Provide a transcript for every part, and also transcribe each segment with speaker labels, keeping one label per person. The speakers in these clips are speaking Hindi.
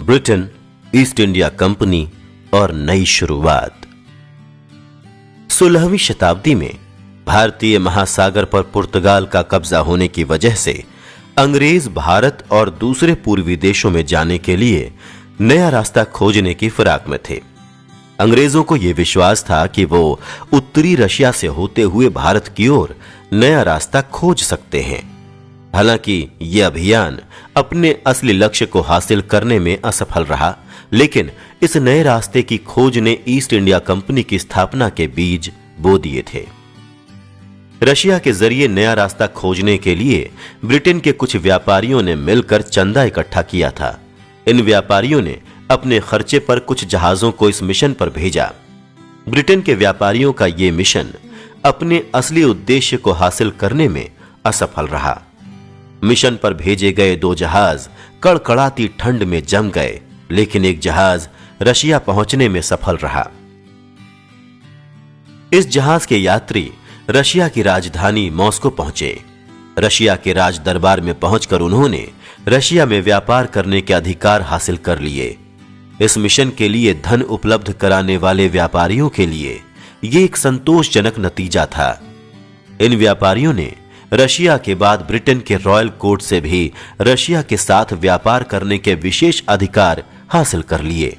Speaker 1: ब्रिटेन, ईस्ट इंडिया कंपनी और नई शुरुआत। 16वीं शताब्दी में भारतीय महासागर पर पुर्तगाल का कब्जा होने की वजह से अंग्रेज भारत और दूसरे पूर्वी देशों में जाने के लिए नया रास्ता खोजने की फिराक में थे। अंग्रेजों को यह विश्वास था कि वो उत्तरी रशिया से होते हुए भारत की ओर नया रास्ता खोज सकते हैं। हालांकि यह अभियान अपने असली लक्ष्य को हासिल करने में असफल रहा, लेकिन इस नए रास्ते की खोज ने ईस्ट इंडिया कंपनी की स्थापना के बीज बो दिए थे। रशिया के जरिए नया रास्ता खोजने के लिए ब्रिटेन के कुछ व्यापारियों ने मिलकर चंदा इकट्ठा किया था। इन व्यापारियों ने अपने खर्चे पर कुछ जहाजों को इस मिशन पर भेजा। ब्रिटेन के व्यापारियों का यह मिशन अपने असली उद्देश्य को हासिल करने में असफल रहा। मिशन पर भेजे गए 2 जहाज कड़कड़ाती ठंड में जम गए, लेकिन एक जहाज रशिया पहुंचने में सफल रहा। इस जहाज के यात्री रशिया की राजधानी मॉस्को पहुंचे। रशिया के राज दरबार में पहुंचकर उन्होंने रशिया में व्यापार करने के अधिकार हासिल कर लिए। इस मिशन के लिए धन उपलब्ध कराने वाले व्यापारियों के लिए यह एक संतोषजनक नतीजा था। इन व्यापारियों ने रशिया के बाद ब्रिटेन के रॉयल कोर्ट से भी रशिया के साथ व्यापार करने के विशेष अधिकार हासिल कर लिए।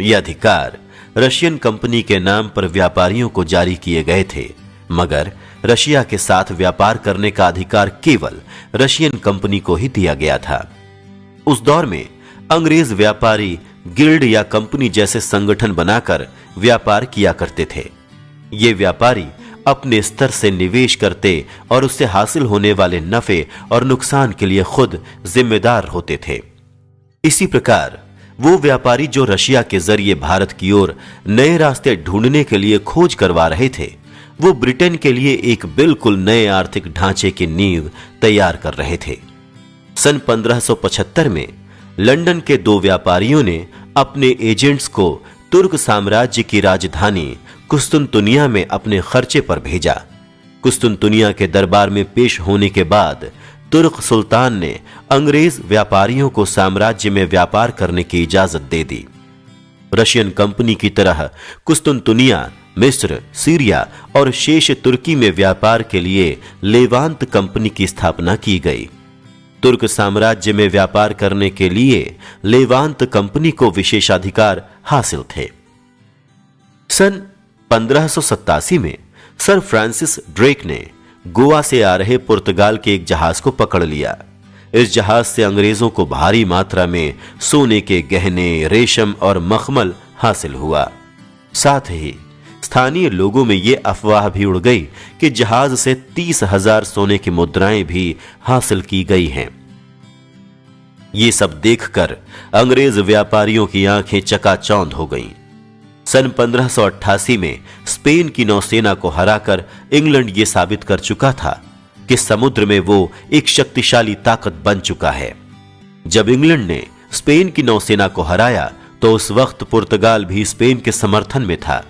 Speaker 1: ये अधिकार रशियन कंपनी के नाम पर व्यापारियों को जारी किए गए थे, मगर रशिया के साथ व्यापार करने का अधिकार केवल रशियन कंपनी को ही दिया गया था। उस दौर में अंग्रेज व्यापारी गिल्ड या कंपनी जैसे संगठन बनाकर व्यापार किया करते थे। ये व्यापारी अपने स्तर से निवेश करते और उससे हासिल होने वाले नफे और नुकसान के लिए खुद जिम्मेदार होते थे। इसी प्रकार वो व्यापारी जो रशिया के जरिए भारत की ओर नए रास्ते ढूंढने के लिए खोज करवा रहे थे, वो ब्रिटेन के लिए एक बिल्कुल नए आर्थिक ढांचे की नींव तैयार कर रहे थे। सन 1575 में लंदन के 2 व्यापारियों ने अपने एजेंट्स को तुर्क साम्राज्य की राजधानी कुस्तुनतुनिया में अपने खर्चे पर भेजा। कुस्तुनतुनिया के दरबार में पेश होने के बाद तुर्क सुल्तान ने अंग्रेज व्यापारियों को साम्राज्य में व्यापार करने की इजाजत दे दी। रशियन कंपनी की तरह कुस्तुनतुनिया, मिस्र, सीरिया और शेष तुर्की में व्यापार के लिए लेवांत कंपनी की स्थापना की गई। तुर्क साम्राज्य में व्यापार करने के लिए लेवांत कंपनी को विशेषाधिकार हासिल थे। सन 1587 में सर फ्रांसिस ड्रेक ने गोवा से आ रहे पुर्तगाल के एक जहाज को पकड़ लिया। इस जहाज से अंग्रेजों को भारी मात्रा में सोने के गहने, रेशम और मखमल हासिल हुआ। साथ ही स्थानीय लोगों में यह अफवाह भी उड़ गई कि जहाज से 30,000 सोने की मुद्राएं भी हासिल की गई हैं। ये सब देखकर अंग्रेज व्यापारियों की आंखें चकाचौंध हो गईं। सन 1588 में स्पेन की नौसेना को हराकर इंग्लैंड ये साबित कर चुका था कि समुद्र में वो एक शक्तिशाली ताकत बन चुका है। जब इंग्लैंड ने स्पेन की नौसेना को हराया तो उस वक्त पुर्तगाल भी स्पेन के समर्थन में था।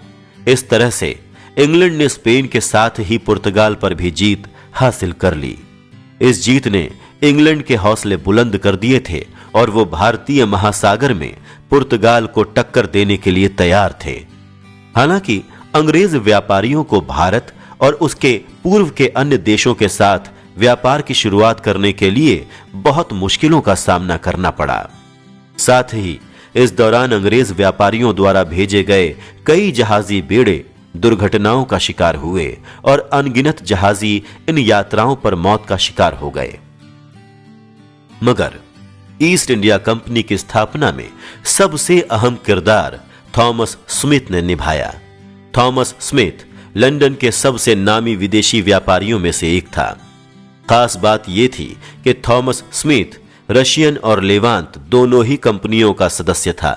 Speaker 1: इस तरह से इंग्लैंड ने स्पेन के साथ ही पुर्तगाल पर भी जीत हासिल कर ली। इस जीत ने इंग्लैंड के हौसले बुलंद कर दिए थे और वो भारतीय महासागर में पुर्तगाल को टक्कर देने के लिए तैयार थे। हालांकि अंग्रेज व्यापारियों को भारत और उसके पूर्व के अन्य देशों के साथ व्यापार की शुरुआत करने के लिए बहुत मुश्किलों का सामना करना पड़ा। साथ ही इस दौरान अंग्रेज व्यापारियों द्वारा भेजे गए कई जहाजी बेड़े दुर्घटनाओं का शिकार हुए और अनगिनत जहाजी इन यात्राओं पर मौत का शिकार हो गए। मगर ईस्ट इंडिया कंपनी की स्थापना में सबसे अहम किरदार थॉमस स्मिथ ने निभाया। थॉमस स्मिथ लंदन के सबसे नामी विदेशी व्यापारियों में से एक था। खास बात यह थी कि थॉमस स्मिथ रशियन और लेवांत दोनों ही कंपनियों का सदस्य था।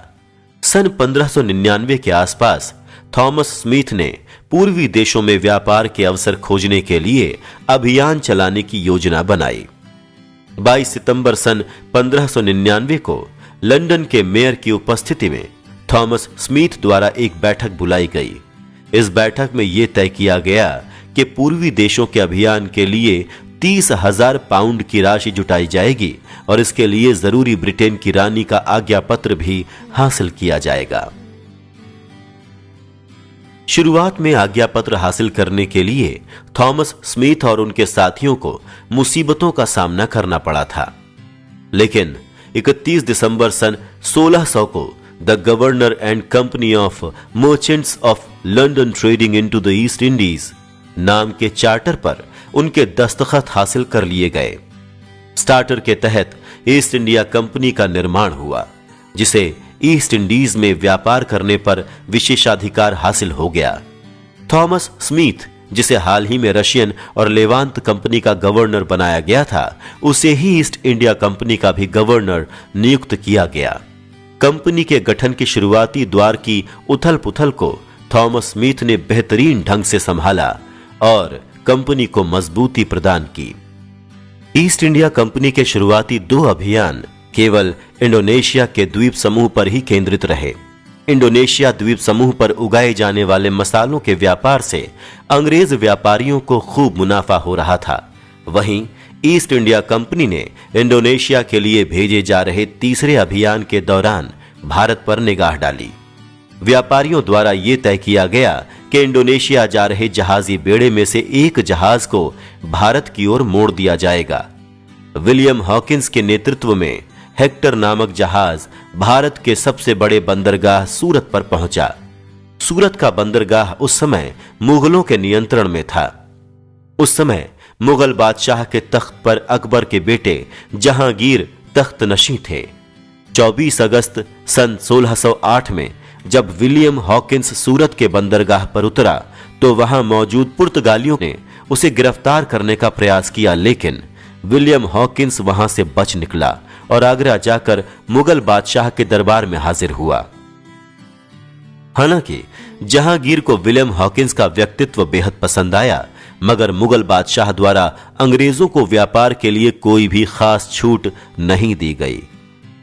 Speaker 1: सन 1599 के आसपास थॉमस स्मिथ ने पूर्वी देशों में व्यापार के अवसर खोजने के लिए अभियान चलाने की योजना बनाई। 22 सितंबर सन 1599 को लंदन के मेयर की उपस्थिति में थॉमस स्मिथ द्वारा एक बैठक बुलाई गई। इस बैठक में यह तय किया गया कि पूर्वी देशों के अभियान के लिए 30,000 पाउंड की राशि जुटाई जाएगी और इसके लिए जरूरी ब्रिटेन की रानी का आज्ञा पत्र भी हासिल किया जाएगा। शुरुआत में आज्ञा पत्र हासिल करने के लिए थॉमस स्मिथ और उनके साथियों को मुसीबतों का सामना करना पड़ा था, लेकिन 31 दिसंबर सन 1600 को the governor and company of merchants of London trading into the east Indies नाम के चार्टर पर उनके दस्तखत हासिल कर लिए गए। स्टार्टर के तहत ईस्ट इंडिया कंपनी का निर्माण हुआ, जिसे ईस्ट इंडीज में व्यापार करने पर विशेषाधिकार हासिल हो गया। थॉमस स्मिथ, जिसे हाल ही में रशियन और लेवांत कंपनी का गवर्नर बनाया गया था, उसे ही ईस्ट इंडिया कंपनी का भी गवर्नर नियुक्त किया गया। कंपनी के गठन की शुरुआती द्वार की उथल पुथल को थॉमस स्मिथ ने बेहतरीन ढंग से संभाला और कंपनी को मजबूती प्रदान की। ईस्ट इंडिया कंपनी के शुरुआती 2 अभियान केवल इंडोनेशिया के द्वीप समूह पर ही केंद्रित रहे। इंडोनेशिया द्वीप समूह पर उगाए जाने वाले मसालों के व्यापार से अंग्रेज व्यापारियों को खूब मुनाफा हो रहा था। वहीं ईस्ट इंडिया कंपनी ने इंडोनेशिया के लिए भेजे जा रहे तीसरे अभियान के दौरान भारत पर निगाह डाली। व्यापारियों द्वारा यह तय किया गया कि इंडोनेशिया जा रहे जहाजी बेड़े में से एक जहाज को भारत की ओर मोड़ दिया जाएगा। विलियम हॉकिंस के नेतृत्व में हेक्टर नामक जहाज भारत के सबसे बड़े बंदरगाह सूरत पर पहुंचा। सूरत का बंदरगाह उस समय मुगलों के नियंत्रण में था। उस समय मुगल बादशाह के तख्त पर अकबर के बेटे जहांगीर तख्त नशी थे। 24 अगस्त सन 1608 में जब विलियम हॉकिंस सूरत के बंदरगाह पर उतरा तो वहां मौजूद पुर्तगालियों ने उसे गिरफ्तार करने का प्रयास किया, लेकिन विलियम हॉकिंस वहां से बच निकला और आगरा जाकर मुगल बादशाह के दरबार में हाजिर हुआ। हालांकि जहांगीर को विलियम हॉकिंस का व्यक्तित्व बेहद पसंद आया, मगर मुगल बादशाह द्वारा अंग्रेजों को व्यापार के लिए कोई भी खास छूट नहीं दी गई।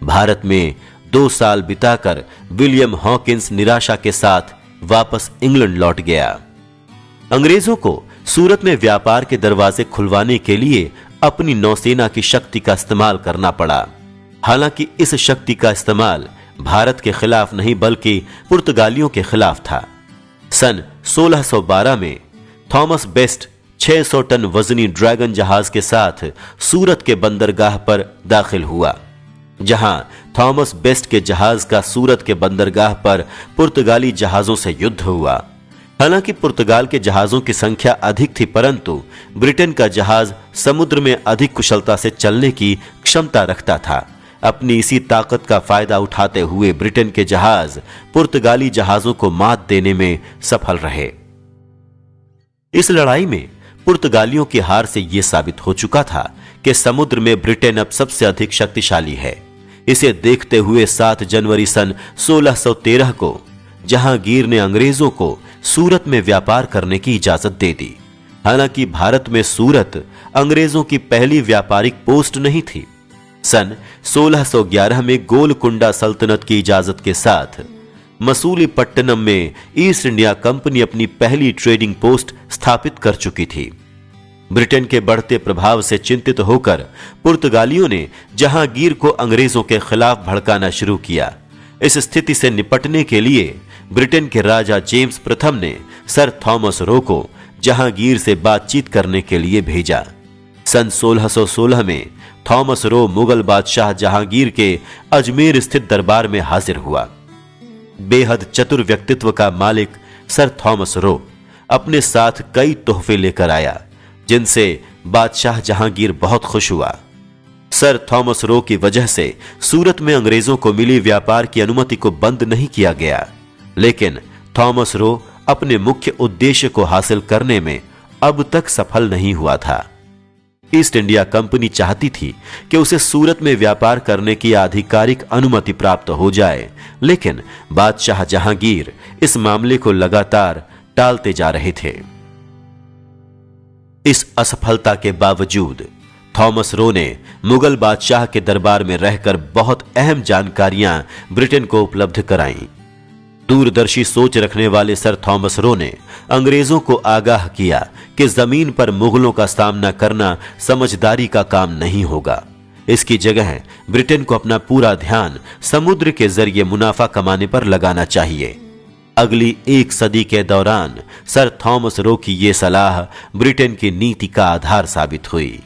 Speaker 1: भारत में 2 साल बिताकर विलियम हॉकिंस निराशा के साथ वापस इंग्लैंड लौट गया। अंग्रेजों को सूरत में व्यापार के दरवाजे खुलवाने के लिए अपनी नौसेना की शक्ति का इस्तेमाल करना पड़ा। हालांकि इस शक्ति का इस्तेमाल भारत के खिलाफ नहीं बल्कि पुर्तगालियों के खिलाफ था। सन 1612 में थॉमस बेस्ट 600 टन वजनी ड्रैगन जहाज के साथ सूरत के बंदरगाह पर दाखिल हुआ, जहां थॉमस बेस्ट के जहाज का सूरत के बंदरगाह पर पुर्तगाली जहाजों से युद्ध हुआ। हालांकि पुर्तगाल के जहाजों की संख्या अधिक थी, परंतु ब्रिटेन का जहाज समुद्र में अधिक कुशलता से चलने की क्षमता रखता था। अपनी इसी ताकत का फायदा उठाते हुए ब्रिटेन के जहाज पुर्तगाली जहाजों को मात देने में सफल रहे। इस लड़ाई में पुर्तगालियों की हार से यह साबित हो चुका था कि समुद्र में ब्रिटेन अब सबसे अधिक शक्तिशाली है। इसे देखते हुए 7 जनवरी सन 1613 को जहांगीर ने अंग्रेजों को सूरत में व्यापार करने की इजाजत दे दी। हालांकि भारत में सूरत अंग्रेजों की पहली व्यापारिक पोस्ट नहीं थी। सन 1611 में गोलकुंडा सल्तनत की इजाजत के साथ मसूलीपट्टनम में ईस्ट इंडिया कंपनी अपनी पहली ट्रेडिंग पोस्ट स्थापित कर चुकी थी। ब्रिटेन के बढ़ते प्रभाव से चिंतित होकर पुर्तगालियों ने जहांगीर को अंग्रेजों के खिलाफ भड़काना शुरू किया। इस स्थिति से निपटने के लिए ब्रिटेन के राजा जेम्स प्रथम ने सर थॉमस रो को जहांगीर से बातचीत करने के लिए भेजा। सन 1616 में थॉमस रो मुगल बादशाह जहांगीर के अजमेर स्थित दरबार में हाजिर हुआ। बेहद चतुर व्यक्तित्व का मालिक सर थॉमस रो अपने साथ कई तोहफे लेकर आया, जिनसे बादशाह जहांगीर बहुत खुश हुआ। सर थॉमस रो की वजह से सूरत में अंग्रेजों को मिली व्यापार की अनुमति को बंद नहीं किया गया, लेकिन थॉमस रो अपने मुख्य उद्देश्य को हासिल करने में अब तक सफल नहीं हुआ था। ईस्ट इंडिया कंपनी चाहती थी कि उसे सूरत में व्यापार करने की आधिकारिक अनुमति प्राप्त हो जाए, लेकिन बादशाह जहांगीर इस मामले को लगातार टालते जा रहे थे। इस असफलता के बावजूद थॉमस रो ने मुगल बादशाह के दरबार में रहकर बहुत अहम जानकारियां ब्रिटेन को उपलब्ध कराईं। दूरदर्शी सोच रखने वाले सर थॉमस रो ने अंग्रेजों को आगाह किया कि जमीन पर मुगलों का सामना करना समझदारी का काम नहीं होगा। इसकी जगह ब्रिटेन को अपना पूरा ध्यान समुद्र के जरिए मुनाफा कमाने पर लगाना चाहिए। अगली एक सदी के दौरान सर थॉमस रो की यह सलाह ब्रिटेन की नीति का आधार साबित हुई।